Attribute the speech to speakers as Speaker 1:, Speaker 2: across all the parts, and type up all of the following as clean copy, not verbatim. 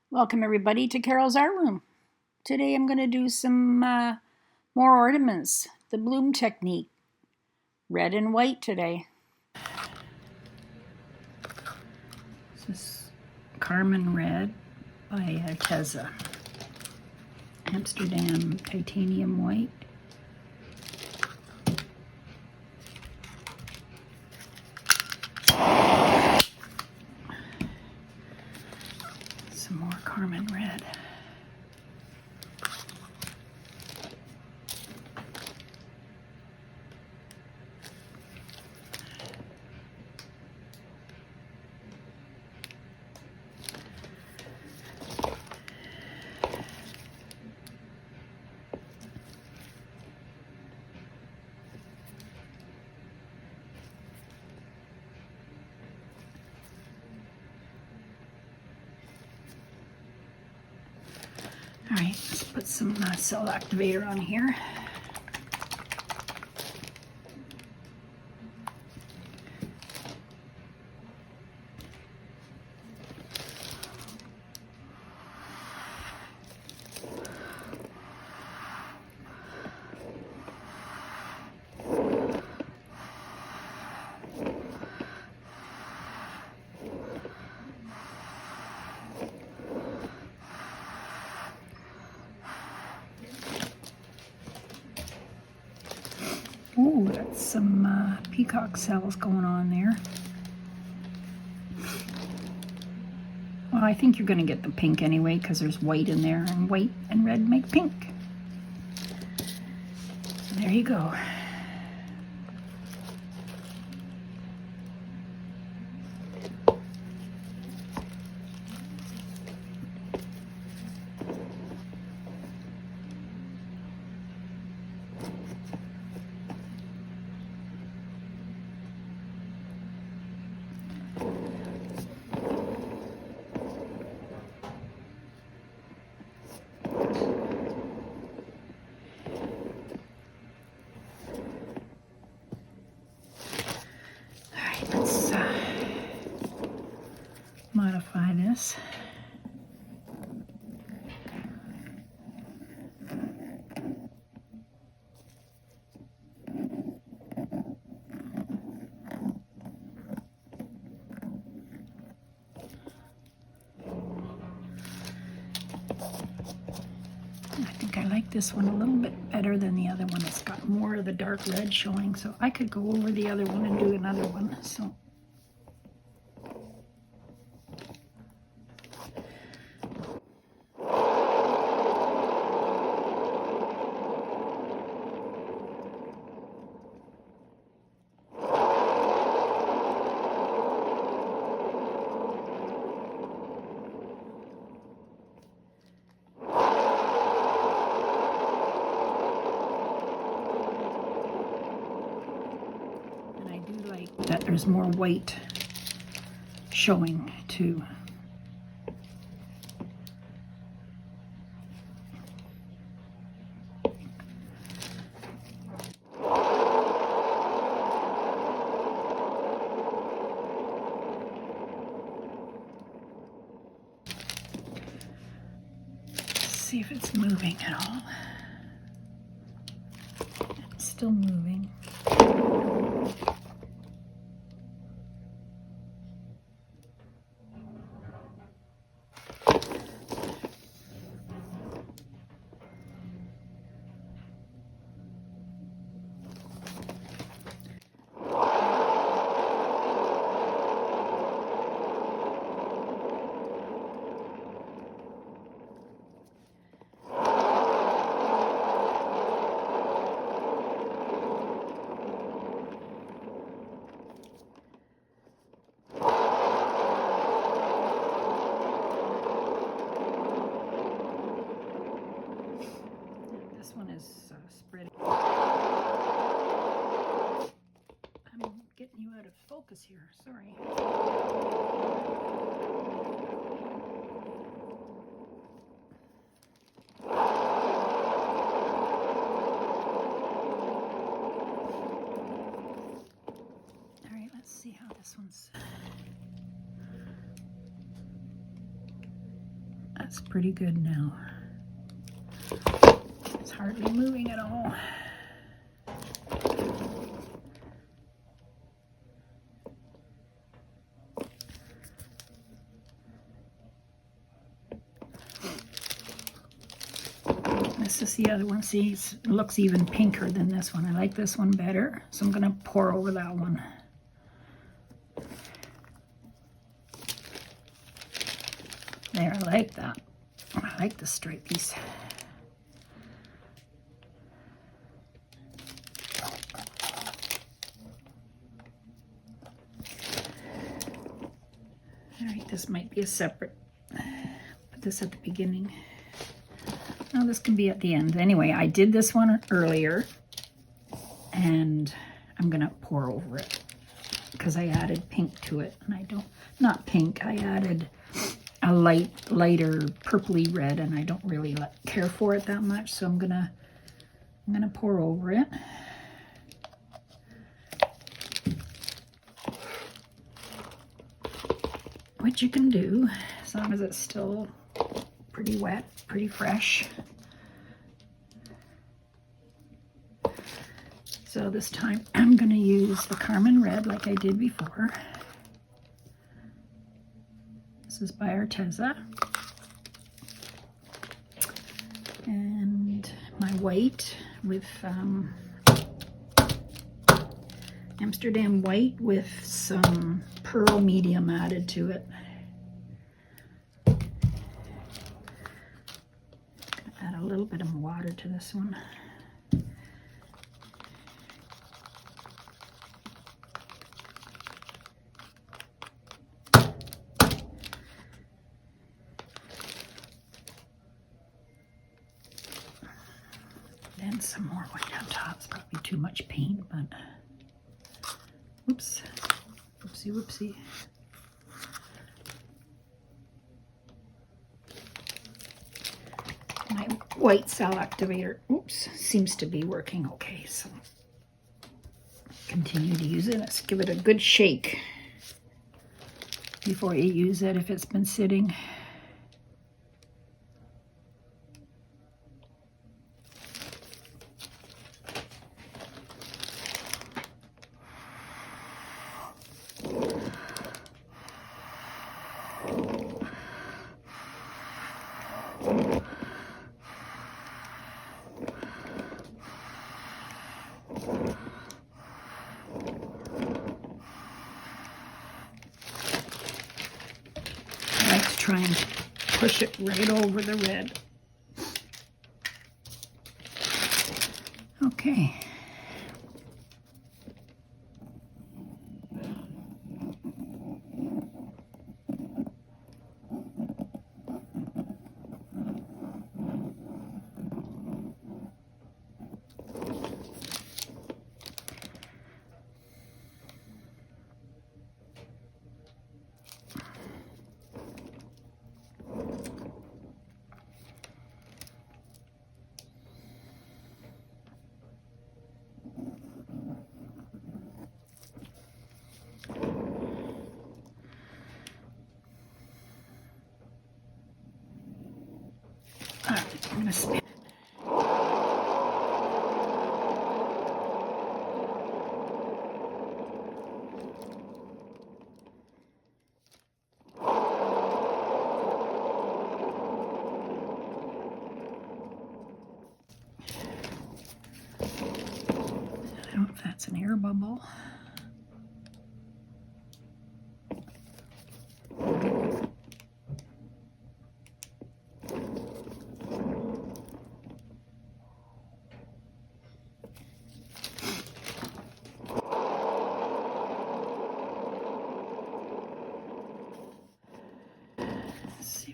Speaker 1: Welcome everybody to Carol's Art Room. Today I'm going to do some more ornaments, the bloom technique, red and white today. This is Carmine Red by THUR, Amsterdam Titanium White. Some more Carmine Red. All right, let's put some cell activator on here. Oh, that's some peacock cells going on there. Well, I think you're going to get the pink anyway because there's white in there, and white and red make pink. There you go. Let's modify this. I think I like this one a little bit better than the other one. It's got more of the dark red showing, so I could go over the other one and do another one. So that there's more white showing too. Let's see if it's moving at all. It's still moving. This one is spreading. I'm getting you out of focus here, sorry. All right, let's see how this one's. That's pretty good now. It's hardly moving at all. This is the other one. See, it looks even pinker than this one. I like this one better, so I'm going to pour over that one. There, I like that. I like the stripies. All right, this might be a separate. Put this at the beginning. No, this can be at the end. Anyway, I did this one earlier, and I'm gonna pour over it because I added pink to it, and I don't, not pink, I added a lighter purpley red, and I don't really care for it that much, so I'm gonna pour over it. Which you can do as long as it's still pretty wet, pretty fresh. So this time I'm going to use the Carmine Red like I did before. This is by Arteza. And my white with Amsterdam white with some pearl medium added to it. Add a little bit of water to this one. Then some more white on top. It's probably too much paint, but oops, whoopsie, whoopsie. My white cell activator, oops, seems to be working okay, so continue to use it. Let's give it a good shake before you use it if it's been sitting. Try and push it right over the red. Okay. I'm going to spin. I don't know if that's an air bubble.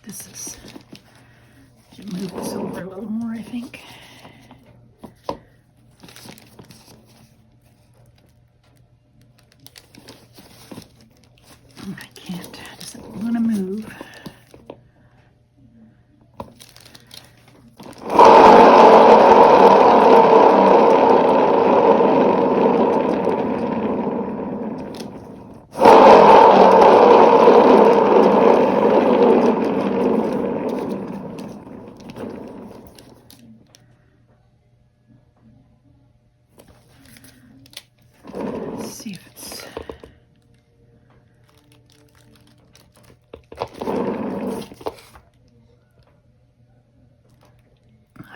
Speaker 1: This is, should move this over a little more, I think. I can't, it doesn't want to move.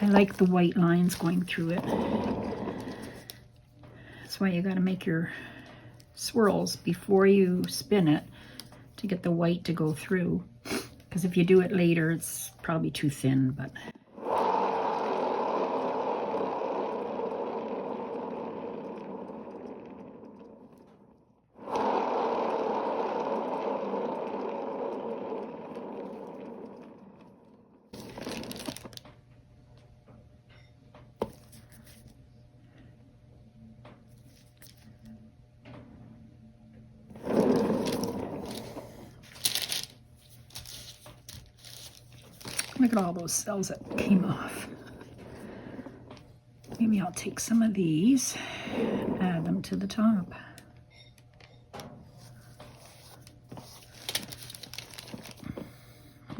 Speaker 1: I like the white lines going through it. That's why you got to make your swirls before you spin it to get the white to go through. Because if you do it later, it's probably too thin, but... Look at all those cells that came off. Maybe I'll take some of these and add them to the top.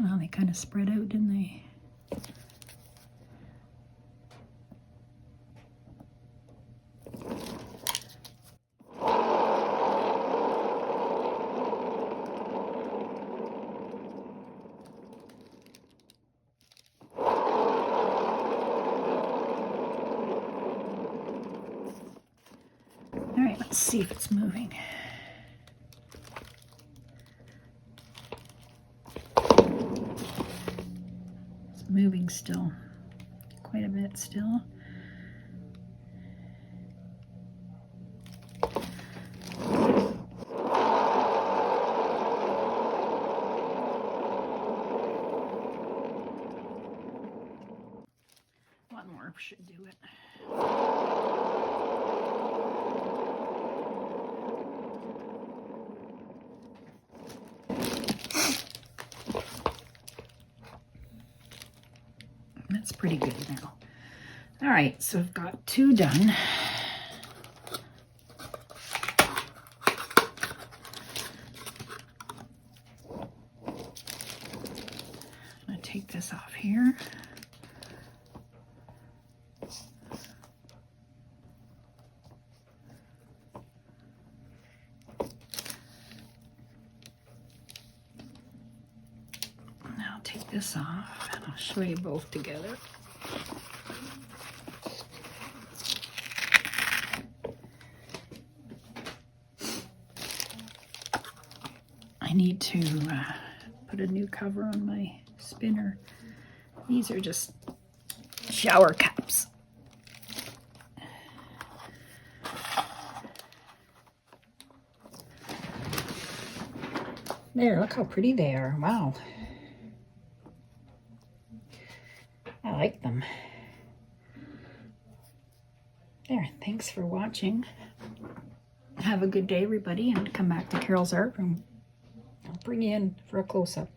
Speaker 1: Well, they kind of spread out, didn't they? All right, let's see if it's moving. It's moving still, quite a bit still. One more should do it. That's pretty good now. All right, so I've got 2 done. I'm gonna take this off here. Now I'll take this off and I'll show you both together. I need to put a new cover on my spinner. These are just shower caps. There, look how pretty they are. Wow. I like them. There, thanks for watching. Have a good day, everybody, and come back to Carol's Art Room. I'll bring you in for a close-up.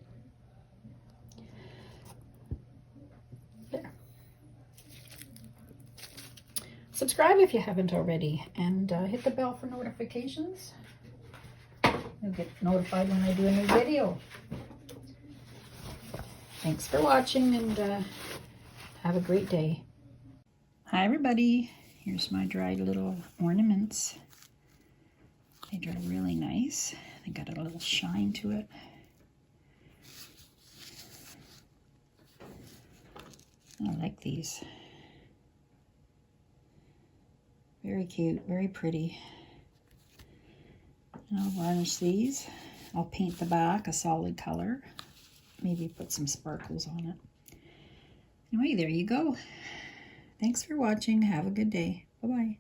Speaker 1: There. Subscribe if you haven't already, and hit the bell for notifications. You'll get notified when I do a new video. Thanks for watching, and have a great day. Hi, everybody. Here's my dried little ornaments. They dry really nice. They got a little shine to it. I like these. Very cute, very pretty. And I'll varnish these. I'll paint the back a solid color. Maybe put some sparkles on it. Anyway, there you go. Thanks for watching. Have a good day. Bye-bye.